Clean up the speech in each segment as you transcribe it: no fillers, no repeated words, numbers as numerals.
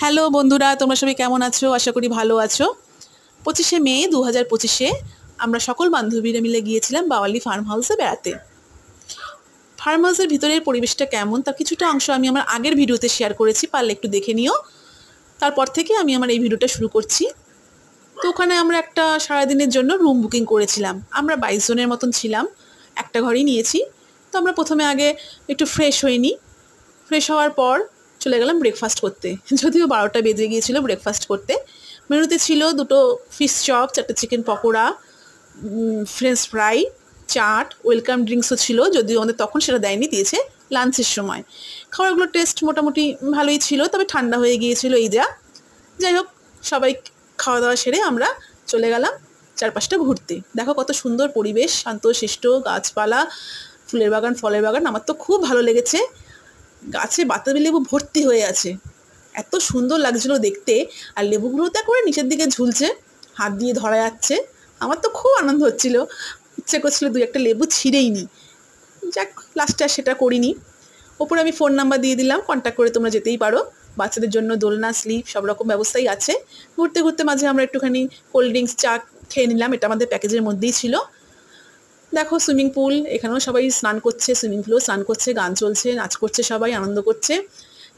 Hello বন্ধুরা, তোমরা সবাই কেমন আছো? আশা করি ভালো আছো। 25শে মে 2025-এ আমরা সকল বান্ধবীরা মিলে গিয়েছিলাম বাওয়ালি ফার্ম হাউসে বেড়াতে। ফার্ম হাউসের ভিতরের পরিবেশটা কেমন তার কিছুটা অংশ আমি আমার আগের ভিডিওতে শেয়ার করেছি, পারলে একটু দেখে নিও। তারপর থেকে আমি আমার এই ভিডিওটা শুরু করছি। তো ওখানে আমরা একটা সারাদিনের জন্য রুম বুকিং করেছিলাম। আমরা 22 জনের মতন ছিলাম, একটা ঘরই নিয়েছি। তো আমরা প্রথমে আগে একটু ফ্রেশ হয়ে নিই। ফ্রেশ হওয়ার পর চলে গেলাম ব্রেকফাস্ট করতে। যদিও 12টা বেজে গিয়েছিল ব্রেকফাস্ট করতে। মেনুতে ছিল 2টো ফিশ চপ, 4টে chicken pakora, French fry, chaat, welcome ড্রিঙ্কসও ছিল, যদিও আমাদের তখন সেটা দেয়নি, দিয়েছে লাঞ্চের সময়। খাবারগুলোর টেস্ট মোটামুটি ভালোই ছিল, তবে ঠান্ডা হয়ে গিয়েছিল এই যা। যাই হোক, সবাই খাওয়া দাওয়া সেরে আমরা চলে গেলাম চারপাশটা ঘুরতে। দেখো কত সুন্দর পরিবেশ, শান্তশিষ্ট, গাছপালা, ফুলের বাগান, ফলের বাগান। আমার তো খুব ভালো লেগেছে। গাছে বাতাবি লেবু ভর্তি হয়ে আছে, এত সুন্দর লাগছিল দেখতে। আর লেবুগুলো তো করে নিচের দিকে ঝুলছে, হাত দিয়ে ধরা যাচ্ছে। আমার তো খুব আনন্দ হচ্ছিল, ইচ্ছে করছিল দুই একটা লেবু ছিঁড়েই নি। যাক, লাস্টে আর সেটা করিনি। ওপরে আমি ফোন নাম্বার দিয়ে দিলাম, কন্ট্যাক্ট করে তোমরা যেতেই পারো। বাচ্চাদের জন্য দোলনা, স্লিপ সব রকম ব্যবস্থাই আছে। ঘুরতে ঘুরতে মাঝে আমরা একটুখানি কোল্ড ড্রিঙ্কস, চা খেয়ে নিলাম, এটা আমাদের প্যাকেজের মধ্যেই ছিল। দেখো সুইমিং পুল, এখানেও সবাই স্নান করছে, সুইমিং পুলেও স্নান করছে, গান চলছে, নাচ করছে, সবাই আনন্দ করছে।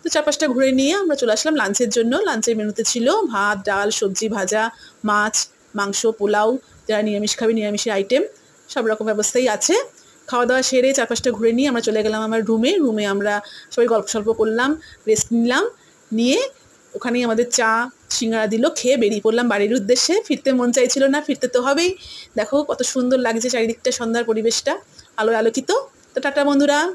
তো চারপাশটা ঘুরে নিয়ে আমরা চলে আসলাম লাঞ্চের জন্য। লাঞ্চের মেনুতে ছিল ভাত, ডাল, সবজি, ভাজা, মাছ, মাংস, পোলাও, যারা নিরামিষ খাবে নিরামিষের আইটেম, সব রকম ব্যবস্থাই আছে। খাওয়া দাওয়া সেরে চারপাশটা ঘুরে নিয়ে আমরা চলে গেলাম আমার রুমে আমরা সবাই গল্প সল্প করলাম, রেস্ট নিলাম। নিয়ে ওখানেই আমাদের চা সিঙ্গারা দিল, খেয়ে বেরিয়ে পড়লাম বাড়ির উদ্দেশ্যে। ফিরতে মন চাইছিল না, ফিরতে তো হবেই। দেখো কত সুন্দর লাগছে চারিদিকটা, সন্ধ্যার পরিবেশটা আলোয় আলোকিত। তো টাটা বন্ধুরা।